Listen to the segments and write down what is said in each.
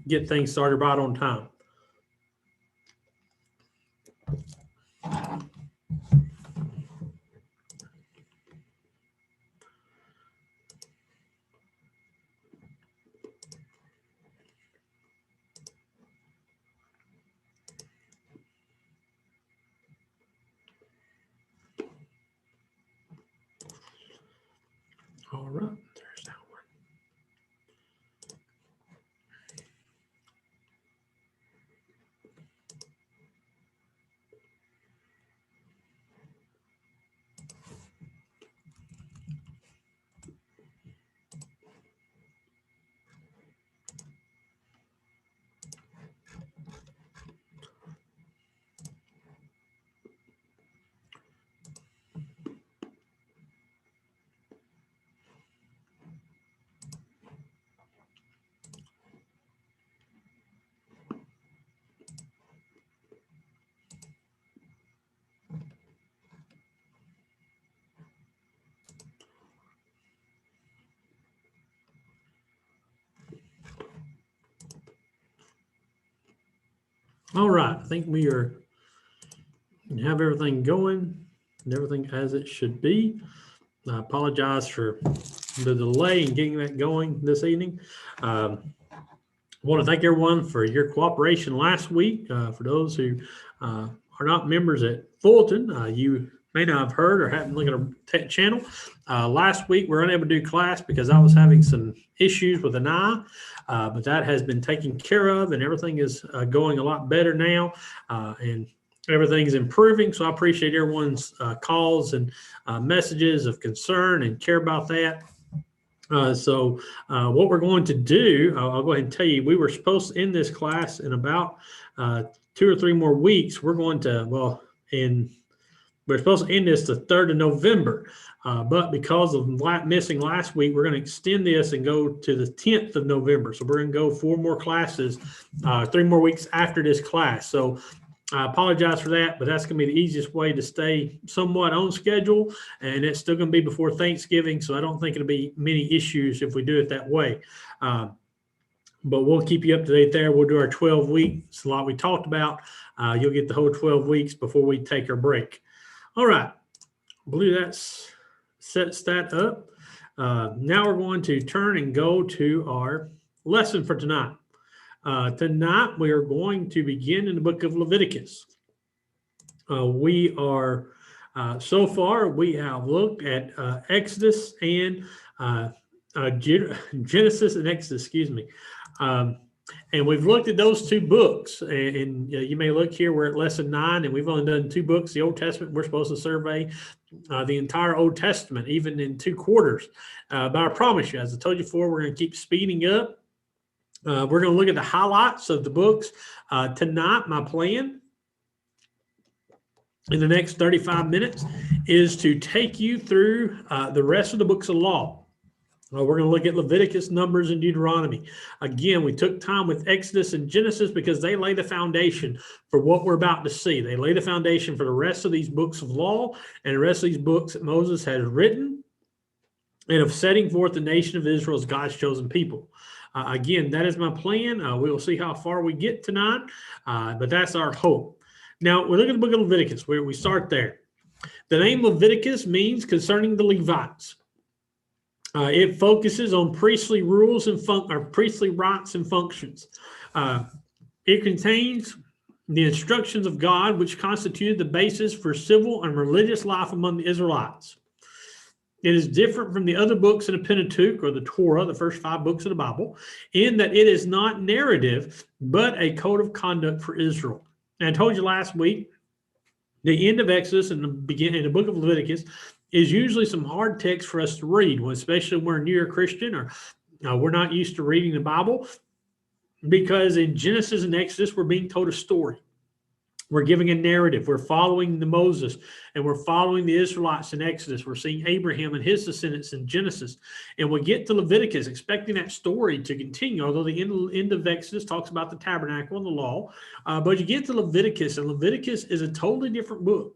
get things started right on time. All right, there's that one. All right, I think we have everything going and everything as it should be. I apologize for the delay in getting that going this evening. I want to thank everyone for your cooperation last week. For those who are not members at Fulton, you may not have heard or haven't looked at our tech channel. Last week, we were unable to do class because I was having some issues with an eye, but that has been taken care of and everything is going a lot better now, and everything's improving. So I appreciate everyone's calls and messages of concern and care about that. So what we're going to do, I'll go ahead and tell you, we were supposed to end this class in about 2 or 3 more weeks. We're going to, we're supposed to end this the 3rd of November, but because of missing last week, we're going to extend this and go to the 10th of November. So we're going to go 4 more classes, 3 more weeks after this class. So I apologize for that, but that's going to be the easiest way to stay somewhat on schedule, and it's still going to be before Thanksgiving, so I don't think it'll be many issues if we do it that way. But we'll keep you up to date there. We'll do our 12 weeks like we talked about. You'll get the whole 12 weeks before we take our break. All right, I believe that sets that up. Now we're going to turn and go to our lesson for tonight. Tonight we are going to begin in the book of Leviticus. We are so far we have looked at Exodus and Genesis and Exodus, excuse me. And we've looked at those 2 books, and you may look here, we're at lesson 9, and we've only done 2 books, the Old Testament. We're supposed to survey the entire Old Testament, even in 2 quarters. But I promise you, as I told you before, we're going to keep speeding up. We're going to look at the highlights of the books. Tonight, my plan in the next 35 minutes is to take you through the rest of the books of law. We're going to look at Leviticus, Numbers, and Deuteronomy. Again, we took time with Exodus and Genesis because they lay the foundation for what we're about to see. They lay the foundation for the rest of these books of law and the rest of these books that Moses has written and of setting forth the nation of Israel as God's chosen people. Again, that is my plan. We will see how far we get tonight, but that's our hope. Now, we look at the book of Leviticus, where we start there. The name Leviticus means concerning the Levites. It focuses on priestly rules and priestly rights and functions. It contains the instructions of God, which constituted the basis for civil and religious life among the Israelites. It is different from the other books in the Pentateuch or the Torah, the first 5 books of the Bible, in that it is not narrative, but a code of conduct for Israel. And I told you last week, the end of Exodus and the beginning of the book of Leviticus is usually some hard text for us to read, especially when we're a newer Christian or we're not used to reading the Bible, because in Genesis and Exodus, we're being told a story. We're giving a narrative. We're following the Moses, and we're following the Israelites in Exodus. We're seeing Abraham and his descendants in Genesis. And we get to Leviticus expecting that story to continue, although the end of Exodus talks about the tabernacle and the law. But you get to Leviticus, and Leviticus is a totally different book.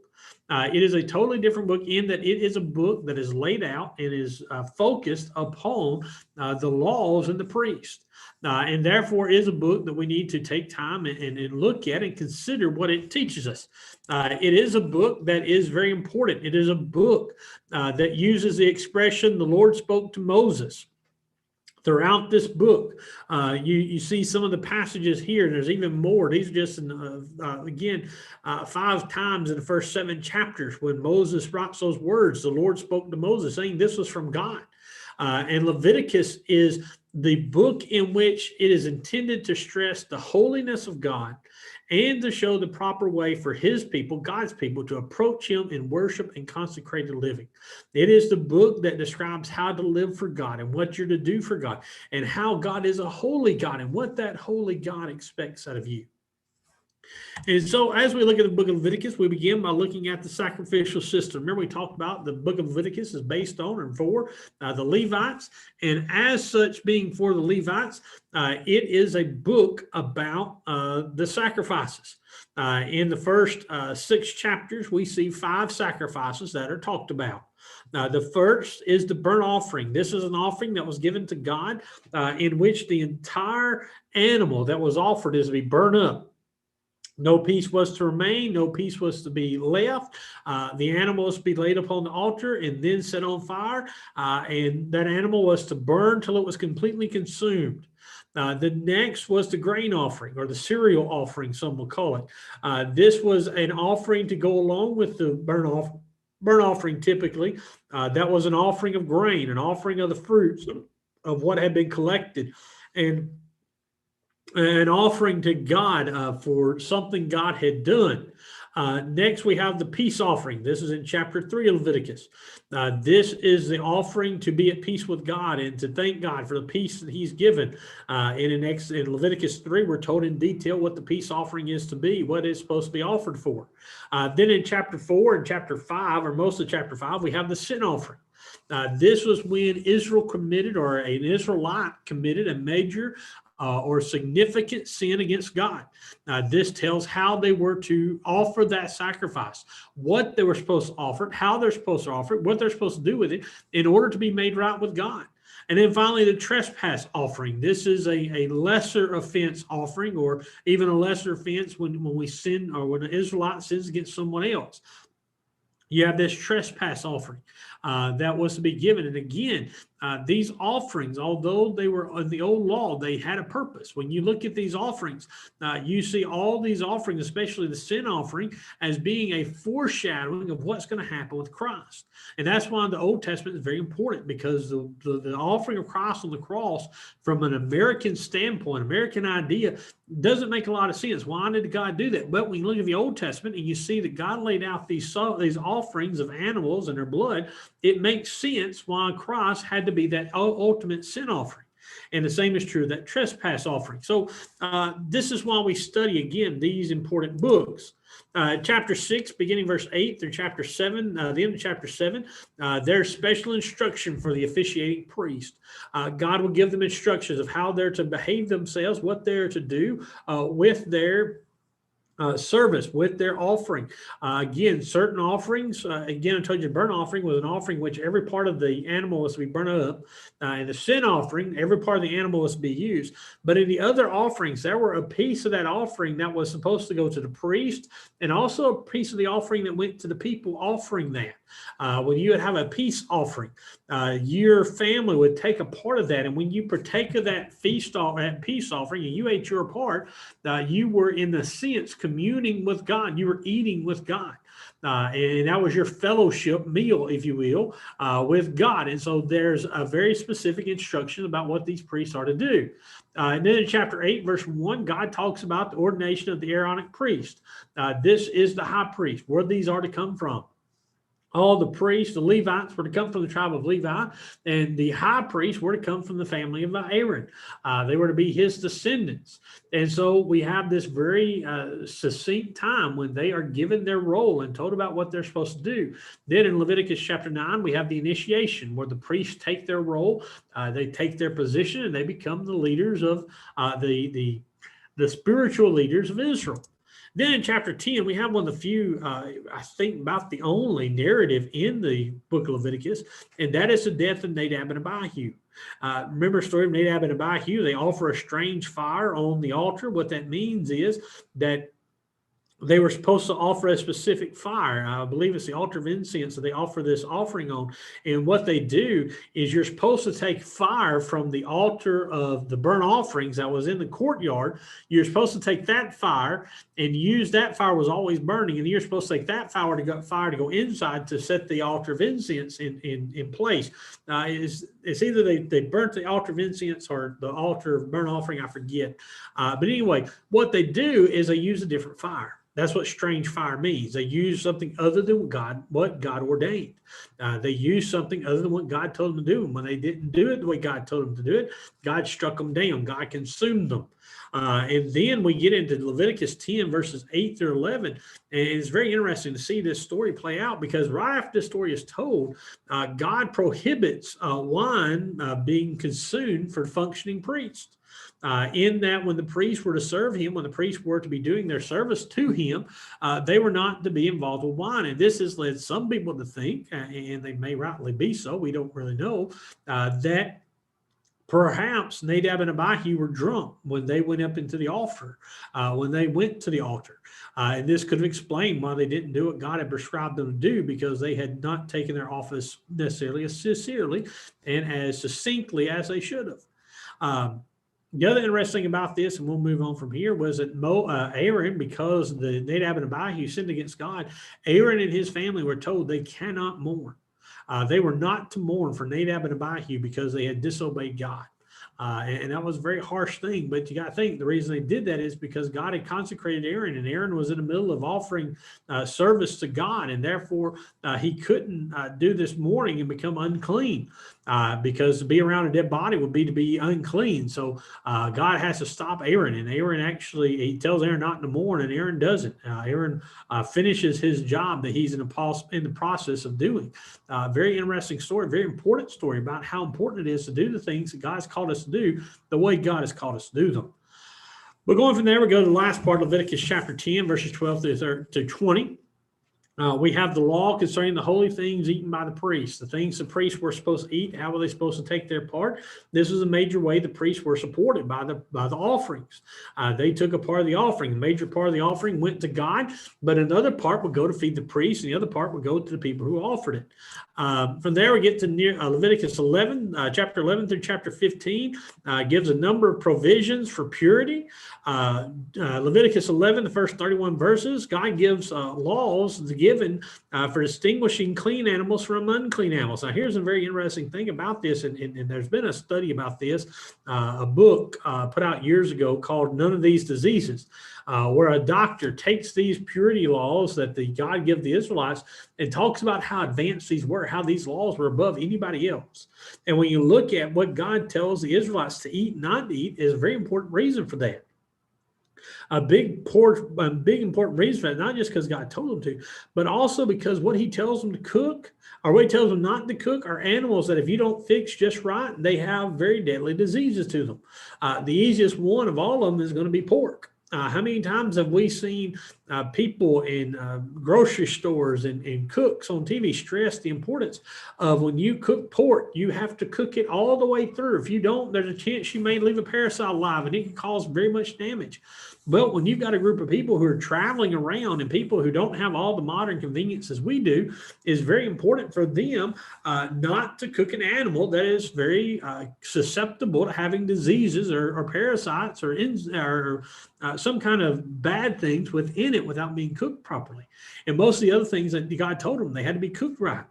It is a totally different book in that it is a book that is laid out and is focused upon the laws and the priest. And therefore is a book that we need to take time and look at and consider what it teaches us. It is a book that is very important. It is a book that uses the expression, the Lord spoke to Moses. Throughout this book, you see some of the passages here. There's even more. These are just, again, 5 times in the first 7 chapters when Moses writes those words. The Lord spoke to Moses saying this was from God. And Leviticus is the book in which it is intended to stress the holiness of God and to show the proper way for his people, God's people, to approach him in worship and consecrated living. It is the book that describes how to live for God and what you're to do for God and how God is a holy God and what that holy God expects out of you. And so as we look at the book of Leviticus, we begin by looking at the sacrificial system. Remember, we talked about the book of Leviticus is based on and for the Levites. And as such, being for the Levites, it is a book about the sacrifices. In the first 6 chapters, we see 5 sacrifices that are talked about. The first is the burnt offering. This is an offering that was given to God in which the entire animal that was offered is to be burned up. No piece was to remain. No piece was to be left. The animal was to be laid upon the altar and then set on fire. And that animal was to burn till it was completely consumed. The next was the grain offering, or the cereal offering, some will call it. This was an offering to go along with the burnt offering typically. That was an offering of grain, an offering of the fruits of what had been collected. And an offering to God for something God had done. Next, we have the peace offering. This is in chapter 3 of Leviticus. This is the offering to be at peace with God and to thank God for the peace that he's given. In Leviticus 3, we're told in detail what the peace offering is to be, what it's supposed to be offered for. Then in chapter 4 and chapter 5, or most of chapter 5, we have the sin offering. This was when Israel committed, or an Israelite committed a major or significant sin against God. This tells how they were to offer that sacrifice, what they were supposed to offer it, how they're supposed to offer it, what they're supposed to do with it in order to be made right with God. And then finally, the trespass offering. This is a lesser offense offering, or even a lesser offense when we sin, or when an Israelite sins against someone else. You have this trespass offering that was to be given. And again, these offerings, although they were in the old law, they had a purpose. When you look at these offerings, you see all these offerings, especially the sin offering, as being a foreshadowing of what's going to happen with Christ. And that's why the Old Testament is very important, because the offering of Christ on the cross, from an American standpoint, American idea, doesn't make a lot of sense. Why did God do that? But when you look at the Old Testament and you see that God laid out these offerings of animals and their blood, it makes sense why Christ had to be that ultimate sin offering. And the same is true of that trespass offering. So this is why we study, again, these important books. Chapter 6, beginning verse 8 through chapter 7, the end of chapter 7, there's special instruction for the officiating priest. God will give them instructions of how they're to behave themselves, what they're to do with their service, with their offering. Again, certain offerings, again, I told you, burnt offering was an offering which every part of the animal was to be burnt up. And the sin offering, every part of the animal was to be used. But in the other offerings, there were a piece of that offering that was supposed to go to the priest, and also a piece of the offering that went to the people offering that. When you would have a peace offering, your family would take a part of that. And when you partake of that peace offering, and you ate your part, you were, in a sense, communing with God. You were eating with God. And that was your fellowship meal, if you will, with God. And so there's a very specific instruction about what these priests are to do. And then in chapter 8, verse 1, God talks about the ordination of the Aaronic priest. This is the high priest, where these are to come from. All the priests, the Levites, were to come from the tribe of Levi, and the high priests were to come from the family of Aaron. They were to be his descendants. And so we have this very succinct time when they are given their role and told about what they're supposed to do. Then in Leviticus chapter 9, we have the initiation, where the priests take their role, they take their position, and they become the leaders of the spiritual leaders of Israel. Then in chapter 10, we have one of the few, I think about the only narrative in the book of Leviticus, and that is the death of Nadab and Abihu. Remember the story of Nadab and Abihu? They offer a strange fire on the altar. What that means is that they were supposed to offer a specific fire. I believe it's the altar of incense that they offer this offering on. And what they do is you're supposed to take fire from the altar of the burnt offerings that was in the courtyard. You're supposed to take that fire and use that fire was always burning. And you're supposed to take that fire to go inside to set the altar of incense in place. It's either they burnt the altar of incense or the altar of burnt offering, I forget. But anyway, what they do is they use a different fire. That's what strange fire means. They use something other than what God ordained. They use something other than what God told them to do. And when they didn't do it the way God told them to do it, God struck them down. God consumed them. And then we get into Leviticus 10, verses 8 through 11. And it's very interesting to see this story play out, because right after this story is told, God prohibits wine being consumed for functioning priests. In that when the priests were to serve him, when the priests were to be doing their service to him, they were not to be involved with wine. And this has led some people to think, and they may rightly be so, we don't really know, that perhaps Nadab and Abihu were drunk when they went up into the altar, when they went to the altar. And this could have explained why they didn't do what God had prescribed them to do, because they had not taken their office necessarily as sincerely and as succinctly as they should have. The other interesting about this, and we'll move on from here, was that Aaron, because the Nadab and Abihu sinned against God, Aaron and his family were told they cannot mourn. They were not to mourn for Nadab and Abihu because they had disobeyed God. And that was a very harsh thing. But you got to think the reason they did that is because God had consecrated Aaron, and Aaron was in the middle of offering service to God. And therefore, he couldn't do this mourning and become unclean, because to be around a dead body would be to be unclean. So God has to stop Aaron. And Aaron actually, he tells Aaron not to mourn, and Aaron doesn't. Aaron finishes his job that he's in the process of doing. Very interesting story, very important story about how important it is to do the things that God's called us to do the way God has called us to do them. But going from there, we go to the last part of Leviticus chapter 10, verses 12 through 20. We have the law concerning the holy things eaten by the priests, the things the priests were supposed to eat. How were they supposed to take their part? This was a major way the priests were supported by the offerings. They took a part of the offering. The major part of the offering went to God, but another part would go to feed the priests, and the other part would go to the people who offered it. From there, we get to Leviticus 11, chapter 11 through chapter 15, gives a number of provisions for purity. Leviticus 11, the first 31 verses, God gives laws given for distinguishing clean animals from unclean animals. Now, here's a very interesting thing about this, and there's been a study about this, a book put out years ago called None of These Diseases, where a doctor takes these purity laws that God gave the Israelites and talks about how advanced these were, how these laws were above anybody else. And when you look at what God tells the Israelites to eat and not to eat, is a very important reason for that. A big important reason for that, not just because God told them to, but also because what he tells them to cook or what he tells them not to cook are animals that if you don't fix just right, they have very deadly diseases to them. The easiest one of all of them is going to be pork. How many times have we seen people in grocery stores and cooks on TV stress the importance of when you cook pork, you have to cook it all the way through. If you don't, there's a chance you may leave a parasite alive, and it can cause very much damage. Well, when you've got a group of people who are traveling around and people who don't have all the modern conveniences we do, it's very important for them not to cook an animal that is very susceptible to having diseases or parasites or some kind of bad things within it without being cooked properly. And most of the other things that God told them, they had to be cooked right.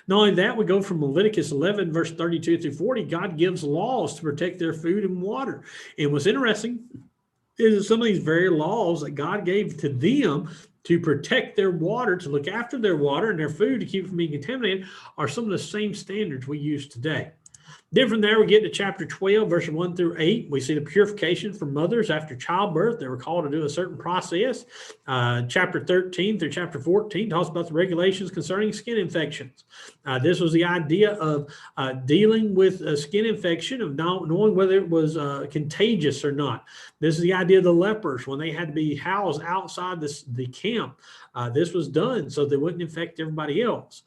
Not only that, we go from Leviticus 11, verse 32 through 40, God gives laws to protect their food and water. And what's interesting is some of these very laws that God gave to them to protect their water, to look after their water and their food, to keep it from being contaminated, are some of the same standards we use today. Then from there, we get to chapter 12, verses 1 through 8. We see the purification for mothers after childbirth. They were called to do a certain process. Chapter 13 through chapter 14 talks about the regulations concerning skin infections. This was the idea of dealing with a skin infection, of not knowing whether it was contagious or not. This is the idea of the lepers when they had to be housed outside the camp. This was done so they wouldn't infect everybody else.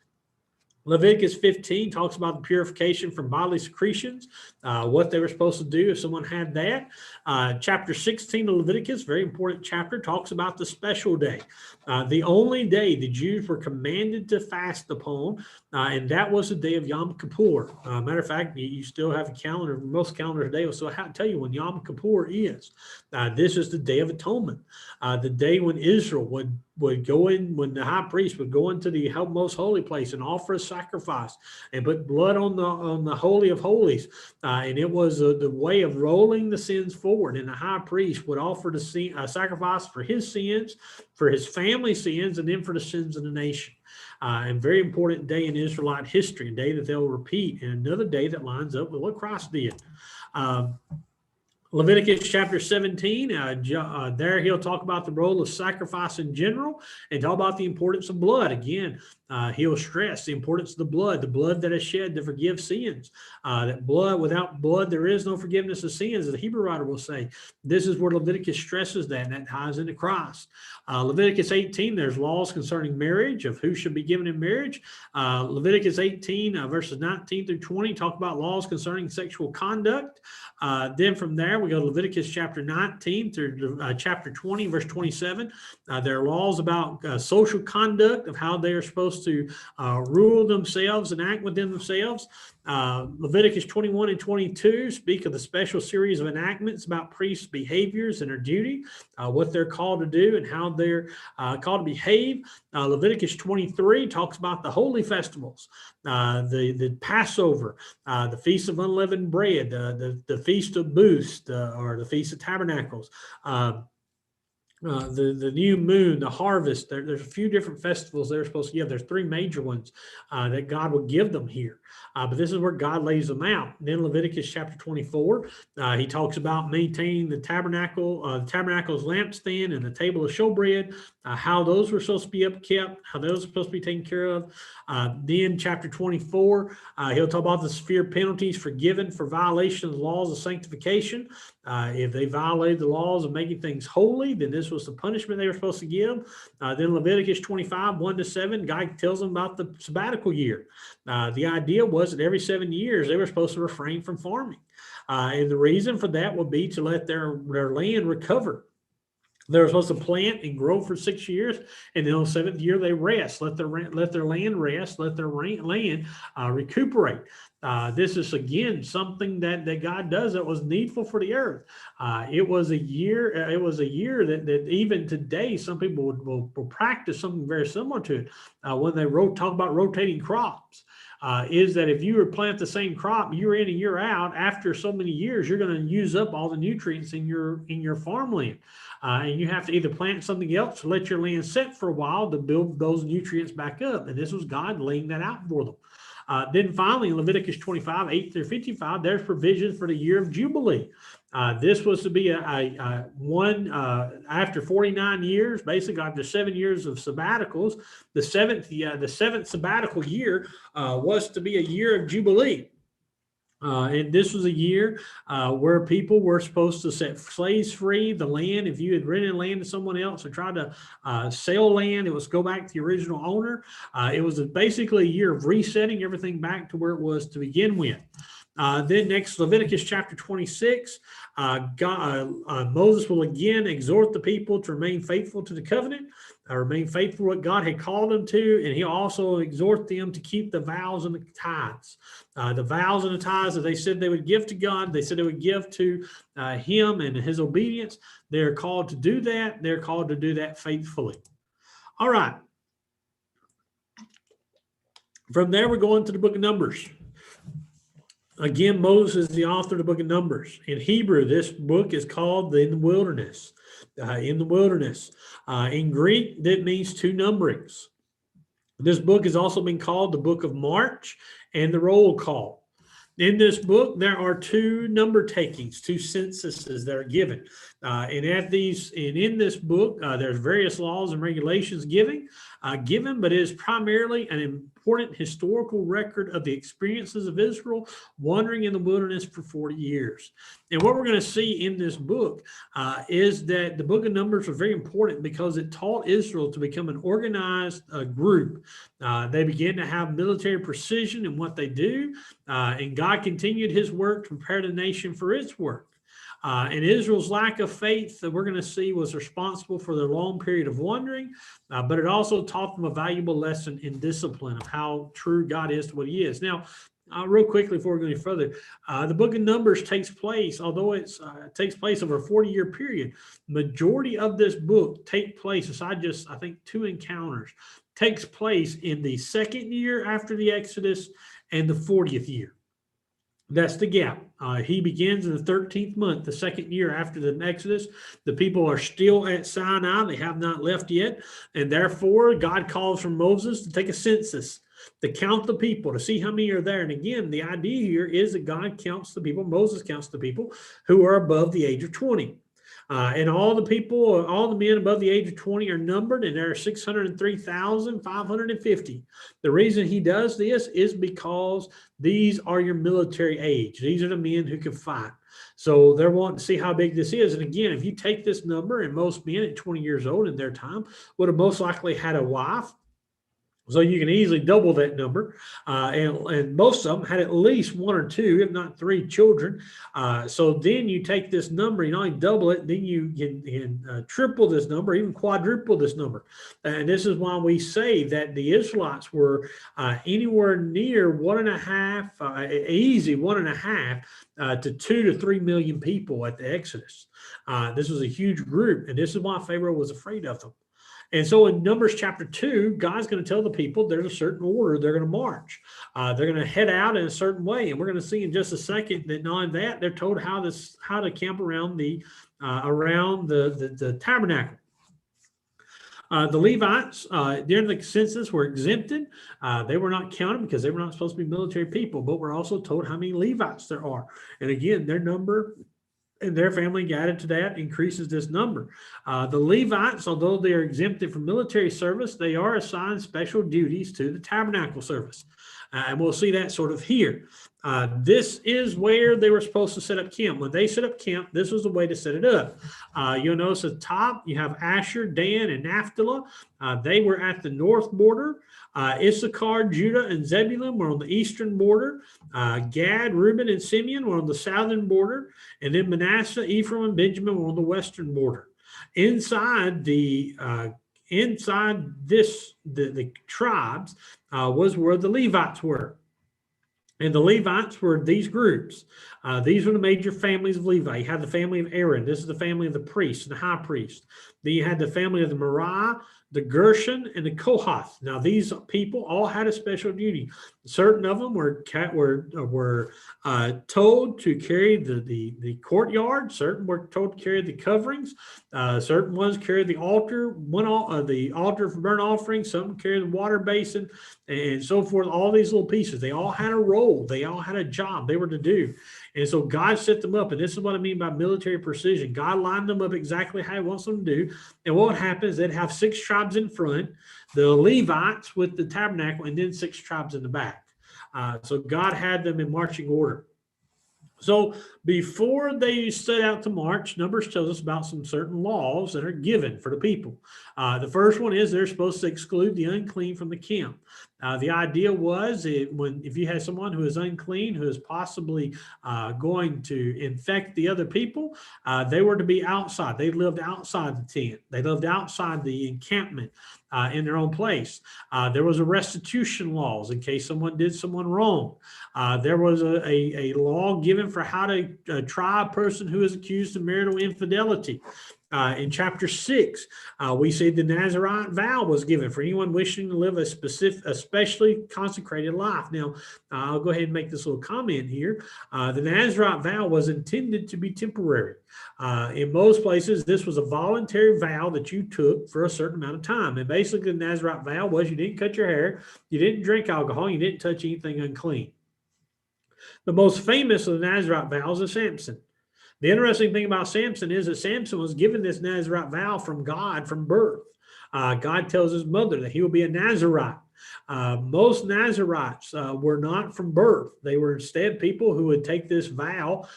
Leviticus 15 talks about the purification from bodily secretions, what they were supposed to do if someone had that. Chapter 16 of Leviticus, very important chapter, talks about the special day, the only day the Jews were commanded to fast upon, and that was the day of Yom Kippur. Matter of fact, you still have a calendar. Most calendars today will still tell you when Yom Kippur is. This is the Day of Atonement, the day when Israel would go in, when the high priest would go into the most holy place and offer a sacrifice and put blood on the Holy of Holies. And it was the way of rolling the sins forward. And the high priest would offer a sacrifice for his sins, for his family sins, and then for the sins of the nation. And very important day in Israelite history, a day that they'll repeat, and another day that lines up with what Christ did. Leviticus chapter 17, there he'll talk about the role of sacrifice in general and talk about the importance of blood. Again, he'll stress the importance of the blood that is shed to forgive sins. That blood, without blood, there is no forgiveness of sins, as the Hebrew writer will say. This is where Leviticus stresses that, and that ties into Christ. Leviticus 18, there's laws concerning marriage, of who should be given in marriage. Leviticus 18, verses 19 through 20, talk about laws concerning sexual conduct. Then from there, we go to Leviticus chapter 19 through chapter 20, verse 27. There are laws about social conduct, of how they are supposed to rule themselves and act within themselves. Leviticus 21 and 22 speak of the special series of enactments about priests' behaviors and their duty, what they're called to do and how they're called to behave. Leviticus 23 talks about the holy festivals, the Passover, the Feast of Unleavened Bread, the Feast of Booths, or the Feast of Tabernacles, the new moon, the harvest. There's a few different festivals they're supposed to give. There's three major ones that God will give them here. But this is where God lays them out. Then Leviticus chapter 24, he talks about maintaining the tabernacle's lampstand and the table of showbread, how those were supposed to be upkept, how those are supposed to be taken care of. Then chapter 24, he'll talk about the severe penalties forgiven for violation of the laws of sanctification. If they violated the laws of making things holy, then this was the punishment they were supposed to give. Then Leviticus 25, 1-7, God tells them about the sabbatical year. The idea was that every 7 years they were supposed to refrain from farming. And the reason for that would be to let their land recover. They were supposed to plant and grow for 6 years, and then on the 7th year they rest. Let their land rest. Let their land recuperate. This is again something that God does that was needful for the earth. It was a year. It was a year that even today some people will practice something very similar to it when they talk about rotating crops. Is that if you were plant the same crop year in and year out, after so many years, you're going to use up all the nutrients in your farmland. And you have to either plant something else or let your land set for a while to build those nutrients back up. And this was God laying that out for them. Then finally, in Leviticus 25, 8 through 55, there's provisions for the year of Jubilee. This was to be after 49 years, basically after 7 years of sabbaticals, the seventh sabbatical year was to be a year of Jubilee. And this was a year where people were supposed to set slaves free. The land, if you had rented land to someone else or tried to sell land, it was go back to the original owner. It was basically a year of resetting everything back to where it was to begin with. Then next, Leviticus chapter 26, Moses will again exhort the people to remain faithful to the covenant, remain faithful to what God had called them to, and he'll also exhort them to keep the vows and the tithes. The vows and the tithes that they said they would give to God, they said they would give to him and his obedience. They're called to do that. They're called to do that faithfully. All right. From there, we're going to the book of Numbers. Again, Moses is the author of the book of Numbers. In Hebrew, this book is called In the Wilderness. In Greek, that means two numberings. This book has also been called the Book of March and the Roll Call. In this book, there are two number takings, two censuses that are given. And in this book, there's various laws and regulations given, but it is primarily an important historical record of the experiences of Israel wandering in the wilderness for 40 years. And what we're going to see in this book is that the book of Numbers was very important because it taught Israel to become an organized group. They began to have military precision in what they do, and God continued his work to prepare the nation for its work. And Israel's lack of faith that we're going to see was responsible for their long period of wandering, but it also taught them a valuable lesson in discipline of how true God is to what he is. Now, real quickly before we go any further, the book of Numbers takes place, although it takes place over a 40-year period, majority of this book take place, aside just, I think, 2 encounters, takes place in the 2nd year after the Exodus and the 40th year. That's the gap. He begins in the 13th month, the 2nd year after the Exodus. The people are still at Sinai. They have not left yet. And therefore, God calls for Moses to take a census, to count the people, to see how many are there. And again, the idea here is that God counts the people, Moses counts the people who are above the age of 20. And all the people, all the men above the age of 20 are numbered, and there are 603,550. The reason he does this is because these are your military age. These are the men who can fight. So they're wanting to see how big this is. And again, if you take this number, and most men at 20 years old in their time would have most likely had a wife, so you can easily double that number. And most of them had at least 1 or 2, if not 3 children. So then you take this number, you not only double it, then you can triple this number, even quadruple this number. And this is why we say that the Israelites were anywhere near 1.5, easy 1.5 to 2 to 3 million people at the Exodus. This was a huge group, and this is why Pharaoh was afraid of them. And so in Numbers chapter 2, God's going to tell the people there's a certain order they're going to march. They're going to head out in a certain way. And we're going to see in just a second that not only that, they're told how to camp around the tabernacle. The Levites, during the census, were exempted. They were not counted because they were not supposed to be military people, but we're also told how many Levites there are. And again, their number and their family added to that increases this number. The Levites, although they are exempted from military service, they are assigned special duties to the tabernacle service. And we'll see that sort of here. This is where they were supposed to set up camp. When they set up camp, this was the way to set it up. You'll notice at the top, you have Asher, Dan, and Naphtali. They were at the north border. Issachar, Judah, and Zebulun were on the eastern border. Gad, Reuben, and Simeon were on the southern border. And then Manasseh, Ephraim, and Benjamin were on the western border. Inside the tribes was where the Levites were. And the Levites were these groups. These were the major families of Levi. You had the family of Aaron. This is the family of the priest, the high priest. Then you had the family of the Merari, the Gershon, and the Kohath. Now, these people all had a special duty. Certain of them were told to carry the courtyard. Certain were told to carry the coverings. Certain ones carried the altar, the altar for burnt offering. Some carried the water basin, and so forth. All these little pieces. They all had a role. They all had a job they were to do. And so God set them up. And this is what I mean by military precision. God lined them up exactly how he wants them to do. And what happens, they'd have 6 tribes in front, the Levites with the tabernacle, and then 6 tribes in the back. So God had them in marching order. So before they set out to march, Numbers tells us about some certain laws that are given for the people. The first one is they're supposed to exclude the unclean from the camp. The idea was if you had someone who is unclean, who is possibly going to infect the other people, they were to be outside. They lived outside the tent. They lived outside the encampment in their own place. There was a restitution laws in case someone did someone wrong. There was a law given for how to try a person who is accused of marital infidelity. In chapter 6, we see the Nazirite vow was given for anyone wishing to live a especially consecrated life. Now, I'll go ahead and make this little comment here. The Nazirite vow was intended to be temporary. In most places, this was a voluntary vow that you took for a certain amount of time. And basically, the Nazirite vow was you didn't cut your hair, you didn't drink alcohol, you didn't touch anything unclean. The most famous of the Nazirite vows is Samson. The interesting thing about Samson is that Samson was given this Nazirite vow from God from birth. God tells his mother that he will be a Nazirite. Most Nazirites were not from birth. They were instead people who would take this vow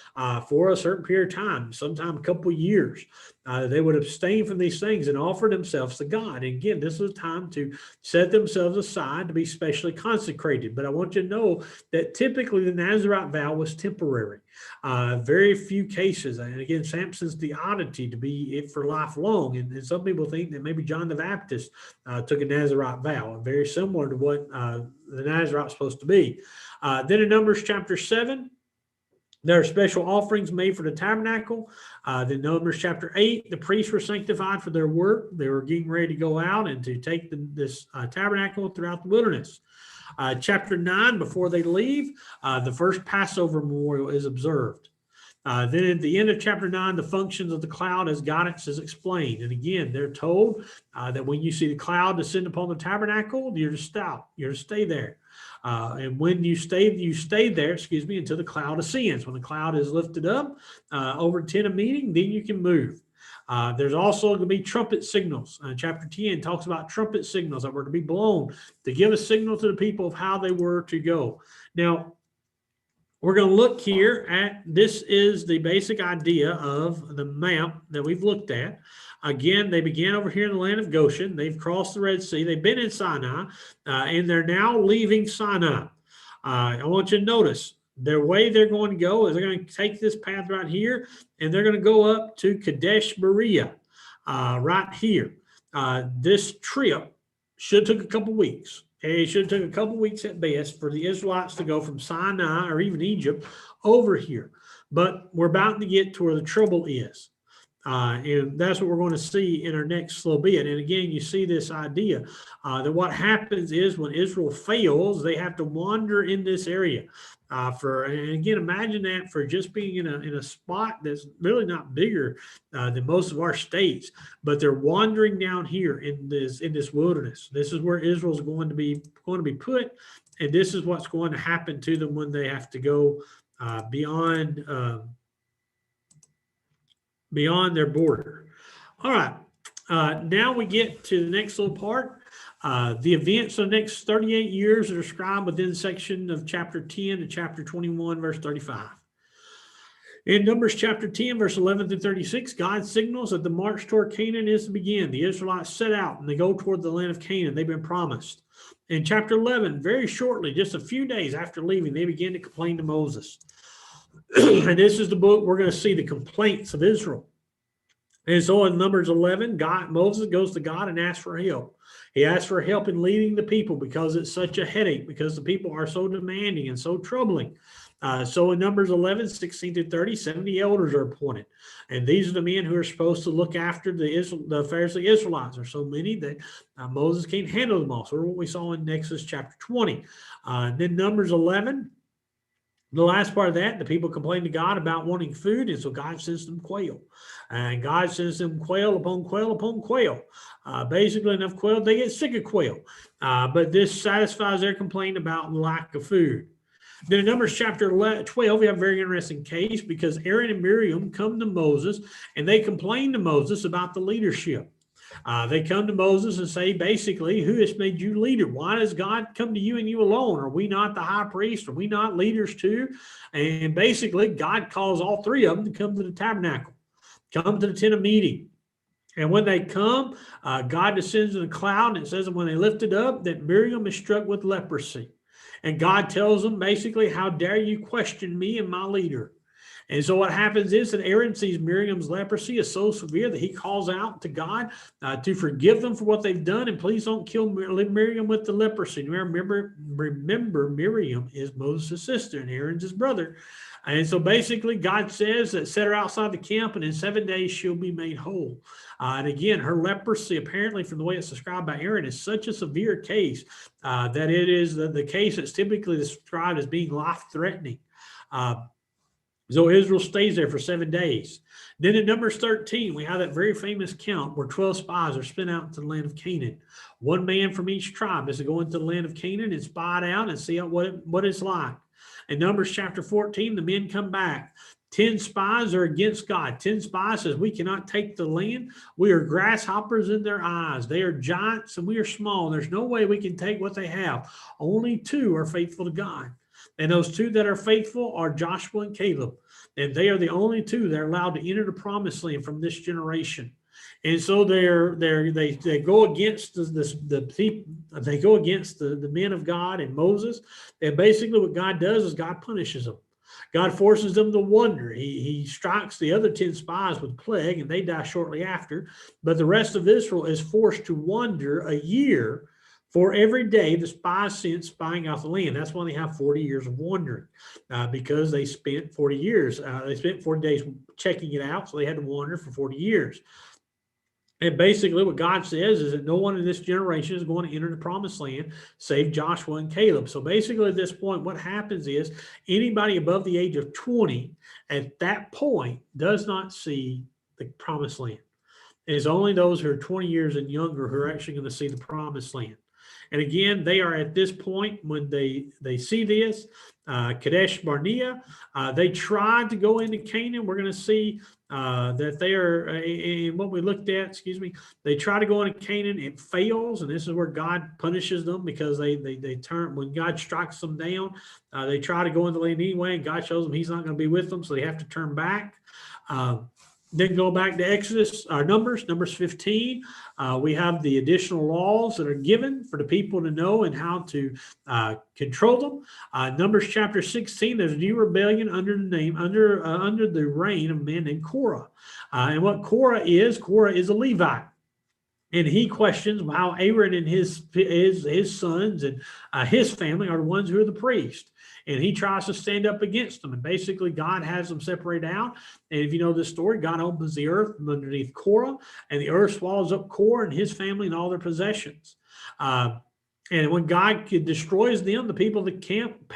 for a certain period of time, sometime a couple of years. They would abstain from these things and offer themselves to God. And again, this was a time to set themselves aside to be specially consecrated. But I want you to know that typically the Nazirite vow was temporary. Very few cases. And again, Samson's the oddity to be it for lifelong. And some people think that maybe John the Baptist took a Nazirite vow, very similar to what the Nazirite was supposed to be. Then in Numbers chapter 7, there are special offerings made for the tabernacle. Then Numbers chapter 8, the priests were sanctified for their work. They were getting ready to go out and to take this tabernacle throughout the wilderness. Chapter 9, before they leave, the first Passover memorial is observed. Then at the end of chapter 9, the functions of the cloud as guidance is explained. And again, they're told that when you see the cloud descend upon the tabernacle, you're to stop. You're to stay there. And when you stay there, until the cloud ascends. When the cloud is lifted up over the tent of meeting, then you can move. There's also going to be trumpet signals. Chapter 10 talks about trumpet signals that were to be blown to give a signal to the people of how they were to go. Now, we're going to look here at, this is the basic idea of the map that we've looked at. Again, they began over here in the land of Goshen. They've crossed the Red Sea. They've been in Sinai, and they're now leaving Sinai. I want you to notice the way they're going to go is they're going to take this path right here, and they're going to go up to Kadesh Berea right here. This trip should have took a couple weeks. It should have took a couple weeks at best for the Israelites to go from Sinai or even Egypt over here. But we're about to get to where the trouble is. And that's what we're going to see in our next little bit. And again, you see this idea that what happens is when Israel fails, they have to wander in this area. And again, imagine that for just being in a spot that's really not bigger than most of our states, but they're wandering down here in this wilderness. This is where Israel's going to be put, and this is what's going to happen to them when they have to go beyond their border. All right, now we get to the next little part. The events of the next 38 years are described within the section of chapter 10 to chapter 21, verse 35. In Numbers chapter 10, verse 11 through 36, God signals that the march toward Canaan is to begin. The Israelites set out and they go toward the land of Canaan they've been promised. In chapter 11, very shortly, just a few days after leaving, they begin to complain to Moses. And this is the book we're going to see the complaints of Israel. And so in Numbers 11, Moses goes to God and asks for help. He asks for help in leading the people because it's such a headache, because the people are so demanding and so troubling. So in Numbers 11, 16 through 30, 70 elders are appointed. And these are the men who are supposed to look after the affairs of the Israelites. There's so many that Moses can't handle them all. So what we saw in Exodus chapter 20. Then Numbers 11, the last part of that, the people complain to God about wanting food, and so God sends them quail. And God sends them quail upon quail upon quail. Basically, enough quail, they get sick of quail. But this satisfies their complaint about lack of food. Then in Numbers chapter 12, we have a very interesting case because Aaron and Miriam come to Moses, and they complain to Moses about the leadership. They come to Moses and say, basically, who has made you leader? Why does God come to you and you alone? Are we not the high priest? Are we not leaders too? And basically, God calls all three of them to come to the tabernacle, come to the tent of meeting. And when they come, God descends in a cloud, and it says that when they lifted up, that Miriam is struck with leprosy. And God tells them, basically, how dare you question me and my leader? And so what happens is that Aaron sees Miriam's leprosy is so severe that he calls out to God to forgive them for what they've done, and please don't kill Miriam with the leprosy. Remember, Miriam is Moses' sister and Aaron's his brother. And so basically God says that set her outside the camp, and in 7 days she'll be made whole. And again, her leprosy, apparently from the way it's described by Aaron, is such a severe case that it is the case that's typically described as being life-threatening. So Israel stays there for 7 days. Then in Numbers 13, we have that very famous count where 12 spies are sent out into the land of Canaan. One man from each tribe is to go into the land of Canaan and spy it out and see out what it's like. In Numbers chapter 14, the men come back. 10 spies are against God. 10 spies says, we cannot take the land. We are grasshoppers in their eyes. They are giants and we are small. There's no way we can take what they have. Only 2 are faithful to God. And those 2 that are faithful are Joshua and Caleb. And they are the only 2 that are allowed to enter the promised land from this generation. And so they go against they go against the men of God and Moses. And basically what God does is God punishes them. God forces them to wander. He strikes the other 10 spies with plague, and they die shortly after. But the rest of Israel is forced to wander a year for every day the spies sent spying out the land. That's why they have 40 years of wandering, because they spent 40 years. They spent 40 days checking it out, so they had to wander for 40 years. And basically what God says is that no one in this generation is going to enter the promised land save Joshua and Caleb. So basically at this point, what happens is anybody above the age of 20 at that point does not see the promised land. It is only those who are 20 years and younger who are actually going to see the promised land. And again, they are at this point when they see this, Kadesh Barnea, they tried to go into Canaan. We're going to see that they are, in what we looked at, they try to go into Canaan, it fails, and this is where God punishes them because they turn, when God strikes them down, they try to go into the land anyway, and God shows them he's not going to be with them, so they have to turn back. Then go back to Numbers 15. We have the additional laws that are given for the people to know and how to control them. Numbers chapter 16, there's a new rebellion under the reign of a man named Korah. And what Korah is a Levite. And he questions how Aaron and his sons and his family are the ones who are the priests. And he tries to stand up against them. And basically, God has them separated out. And if you know this story, God opens the earth from underneath Korah, and the earth swallows up Korah and his family and all their possessions. And when God destroys them, the people of the camp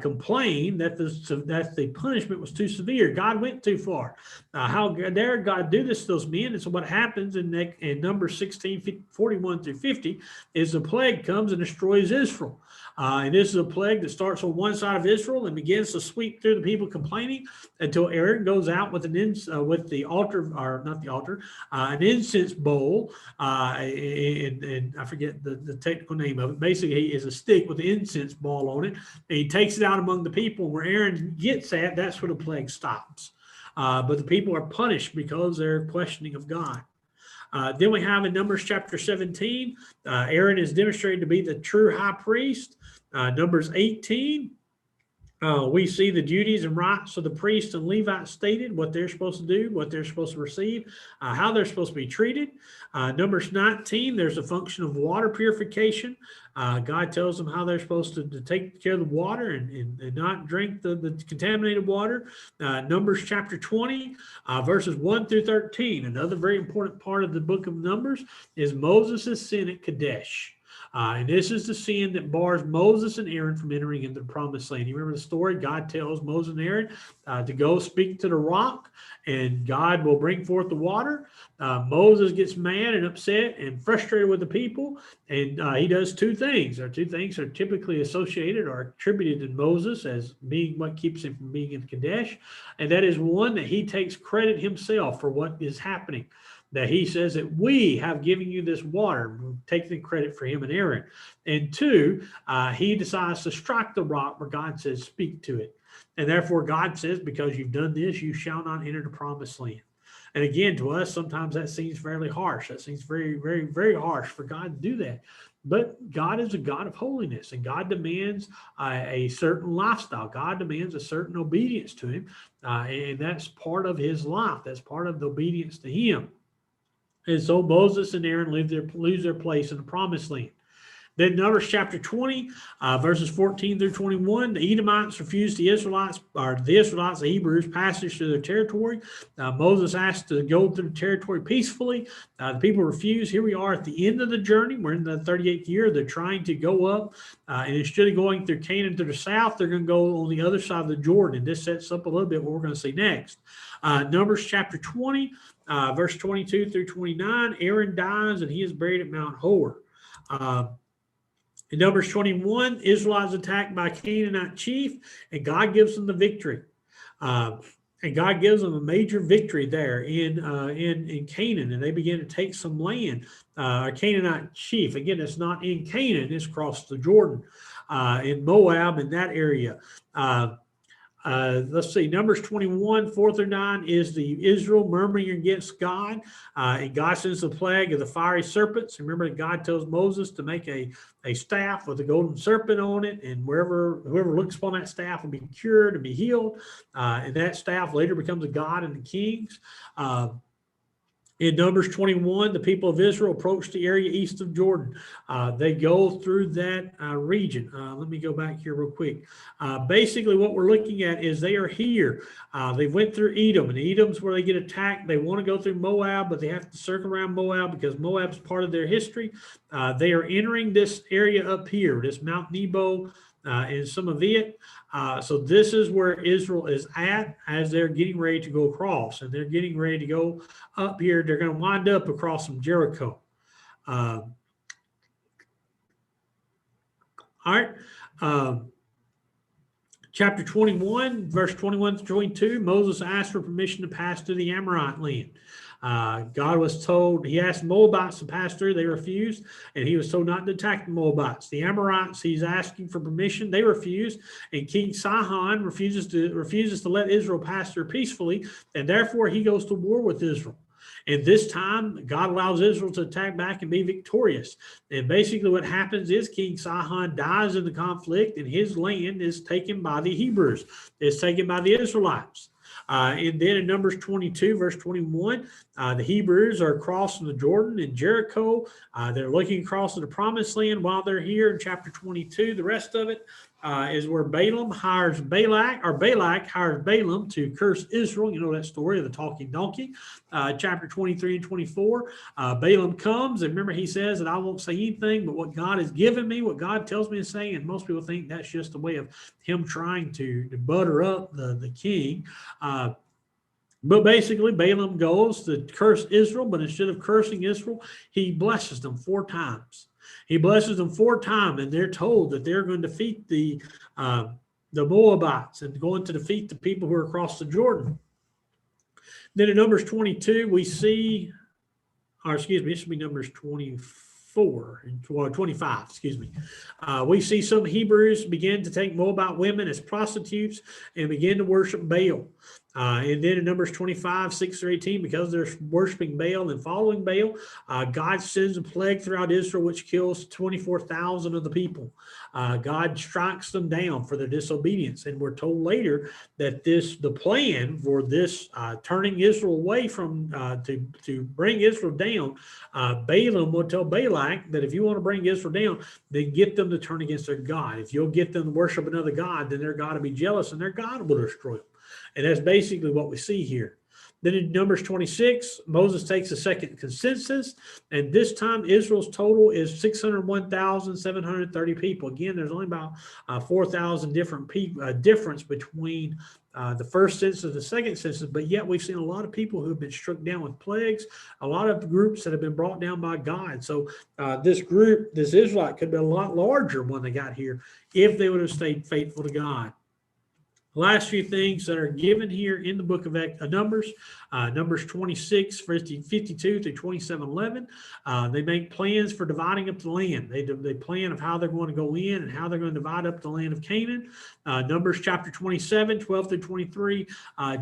complain that the punishment was too severe. God went too far. How dare God do this to those men? And so what happens in Numbers 16, 41 through 50 is the plague comes and destroys Israel. And this is a plague that starts on one side of Israel and begins to sweep through the people complaining until Aaron goes out with an incense bowl, and I forget the technical name of it. Basically, he is a stick with an incense ball on it, and he takes it out among the people. Where Aaron gets at, that's where the plague stops. But the people are punished because they're questioning of God. Then we have in Numbers chapter 17, Aaron is demonstrated to be the true high priest. Numbers 18, we see the duties and rights of the priest and Levite stated, what they're supposed to do, what they're supposed to receive, how they're supposed to be treated. Numbers 19, there's a function of water purification. God tells them how they're supposed to take care of the water and not drink the contaminated water. Numbers chapter 20, verses 1 through 13. Another very important part of the book of Numbers is Moses' sin at Kadesh. And this is the sin that bars Moses and Aaron from entering into the promised land. You remember the story? God tells Moses and Aaron to go speak to the rock, and God will bring forth the water. Moses gets mad and upset and frustrated with the people, and he does two things. Two things are typically associated or attributed to Moses as being what keeps him from being in Kadesh, and that is one, that he takes credit himself for what is happening. That he says that we have given you this water, taking credit for him and Aaron. And two, he decides to strike the rock where God says, speak to it. And therefore God says, because you've done this, you shall not enter the promised land. And again, to us, sometimes that seems fairly harsh. That seems very, very, very harsh for God to do that. But God is a God of holiness, and God demands a certain lifestyle. God demands a certain obedience to him. And that's part of his life. That's part of the obedience to him. And so Moses and Aaron lose their place in the promised land. Then Numbers chapter 20, verses 14 through 21, the Edomites refused the Israelites, the Hebrews, passage to their territory. Moses asked to go through the territory peacefully. The people refused. Here we are at the end of the journey. We're in the 38th year. They're trying to go up, and instead of going through Canaan to the south, they're going to go on the other side of the Jordan. This sets up a little bit what we're going to see next. Numbers chapter 20, verse 22 through 29, Aaron dies, and he is buried at Mount Hor. In Numbers 21, Israelites attacked by Canaanite chief, and God gives them the victory. And God gives them a major victory there in Canaan, and they begin to take some land. A Canaanite chief, again, it's not in Canaan; it's across the Jordan, in Moab, in that area. Let's see, Numbers 21, 4 through 9 is the Israel murmuring against God. And God sends the plague of the fiery serpents. Remember that God tells Moses to make a staff with a golden serpent on it, and whoever looks upon that staff will be cured and be healed. And that staff later becomes a god in the kings. In Numbers 21, the people of Israel approach the area east of Jordan. They go through that region. Let me go back here real quick. Basically, what we're looking at is they are here. They went through Edom, and Edom's where they get attacked. They want to go through Moab, but they have to circle around Moab because Moab's part of their history. They are entering this area up here, this Mount Nebo, and some of it. So this is where Israel is at as they're getting ready to go across, and they're getting ready to go up here. They're going to wind up across from Jericho. All right. Chapter 21, verse 21 to 22, Moses asked for permission to pass through the Amorite land. God was told, he asked the Moabites to pass through, they refused, and he was told not to attack the Moabites. The Amorites, he's asking for permission, they refused, and King Sihon refuses to let Israel pass through peacefully, and therefore he goes to war with Israel. And this time, God allows Israel to attack back and be victorious. And basically what happens is King Sihon dies in the conflict, and his land is taken by the Hebrews. It's taken by the Israelites. And then in Numbers 22, verse 21, the Hebrews are crossing the Jordan in Jericho. They're looking across to the promised land while they're here in chapter 22. The rest of it is where Balak hires Balaam to curse Israel. You know that story of the talking donkey. Chapter 23 and 24, Balaam comes, and remember he says that I won't say anything but what God has given me, what God tells me to say, and most people think that's just a way of him trying to butter up the king. But basically, Balaam goes to curse Israel, but instead of cursing Israel, he blesses them 4 times. He blesses them 4 times, and they're told that they're going to defeat the Moabites and going to defeat the people who are across the Jordan. Then in Numbers 22, we see, or excuse me, this should be Numbers 24 and 25, excuse me. We see some Hebrews begin to take Moabite women as prostitutes and begin to worship Baal. And then in Numbers 25, 6 through 18, because they're worshiping Baal and following Baal, God sends a plague throughout Israel, which kills 24,000 of the people. God strikes them down for their disobedience. And we're told later that the plan for this turning Israel away from, to bring Israel down, Balaam will tell Balak that if you want to bring Israel down, then get them to turn against their God. If you'll get them to worship another God, then their God will be jealous and their God will destroy them. And that's basically what we see here. Then in Numbers 26, Moses takes a second census, and this time Israel's total is 601,730 people. Again, there's only about 4,000 different difference between the first census and the second census, but yet we've seen a lot of people who have been struck down with plagues, a lot of groups that have been brought down by God. So this Israelite could be a lot larger when they got here if they would have stayed faithful to God. Last few things that are given here in the book of Numbers, Numbers 26, 52 through 27:11. They make plans for dividing up the land. They plan of how they're going to go in and how they're going to divide up the land of Canaan. Numbers chapter 27, 12 through 23,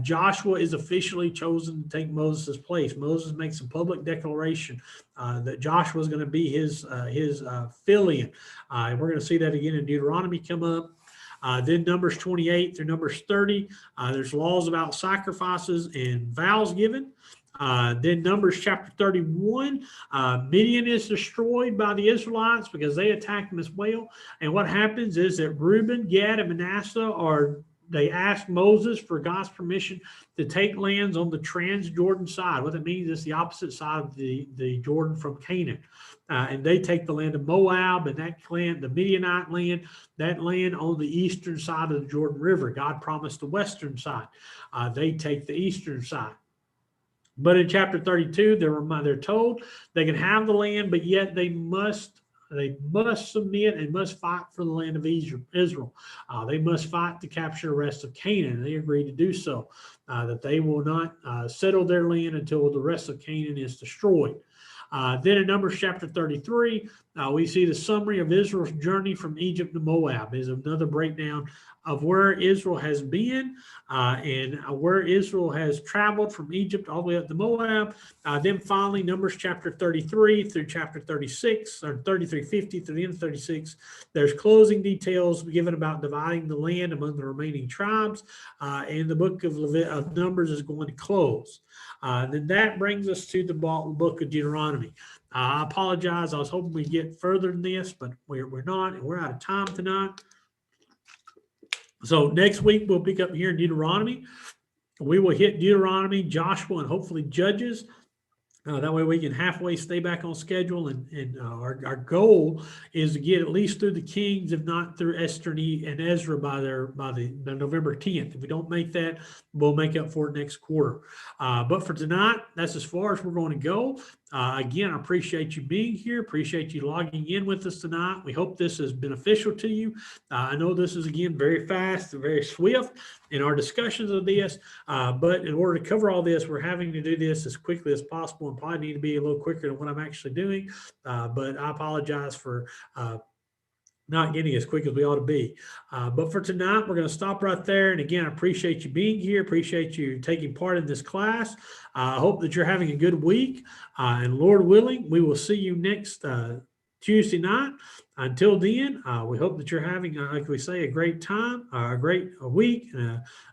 Joshua is officially chosen to take Moses' place. Moses makes a public declaration that Joshua is going to be his fill-in. And we're going to see that again in Deuteronomy come up. Then Numbers 28 through Numbers 30, there's laws about sacrifices and vows given. Then Numbers chapter 31, Midian is destroyed by the Israelites because they attacked them as well. And what happens is that Reuben, Gad, and Manasseh they ask Moses for God's permission to take lands on the Trans-Jordan side. What that means is the opposite side of the Jordan from Canaan. And they take the land of Moab and that land, the Midianite land, that land on the eastern side of the Jordan River. God promised the western side. They take the eastern side. But in chapter 32, they're told they can have the land, but yet they must they must submit and must fight for the land of Israel. They must fight to capture the rest of Canaan. They agreed to do so, that they will not settle their land until the rest of Canaan is destroyed. Then in Numbers chapter 33, we see the summary of Israel's journey from Egypt to Moab. Is another breakdown of where Israel has been and where Israel has traveled from Egypt all the way up to Moab. Then finally, Numbers chapter 33 through chapter 36, or 33:50 through the end of 36, there's closing details given about dividing the land among the remaining tribes, and the book of Numbers is going to close. Then that brings us to the book of Deuteronomy. I apologize. I was hoping we'd get further than this, but we're not, and we're out of time tonight. So next week, we'll pick up here in Deuteronomy. We will hit Deuteronomy, Joshua, and hopefully Judges. That way we can halfway stay back on schedule, and our goal is to get at least through the Kings, if not through Esther and Ezra by the November 10th. If we don't make that, we'll make up for it next quarter. But for tonight, that's as far as we're going to go. Again, I appreciate you being here. Appreciate you logging in with us tonight. We hope this is beneficial to you. I know this is, again, very fast and very swift in our discussions of this, but in order to cover all this, we're having to do this as quickly as possible, and probably need to be a little quicker than what I'm actually doing. But I apologize for not getting as quick as we ought to be. But for tonight, we're going to stop right there. And again, I appreciate you being here. Appreciate you taking part in this class. I hope that you're having a good week. And Lord willing, we will see you next Tuesday night. Until then, we hope that you're having, like we say, a great time, a great week.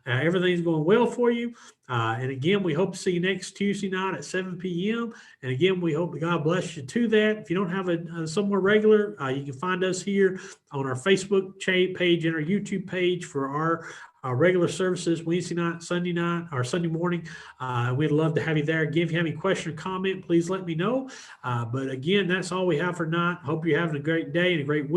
Everything's going well for you. And again, we hope to see you next Tuesday night at 7 p.m. And again, we hope that God bless you to that. If you don't have a somewhere regular, you can find us here on our Facebook page and our YouTube page for our regular services, Wednesday night, Sunday night, or Sunday morning. We'd love to have you there. Again, if you have any question or comment, please let me know. But again, that's all we have for tonight. Hope you're having a great day and a great week.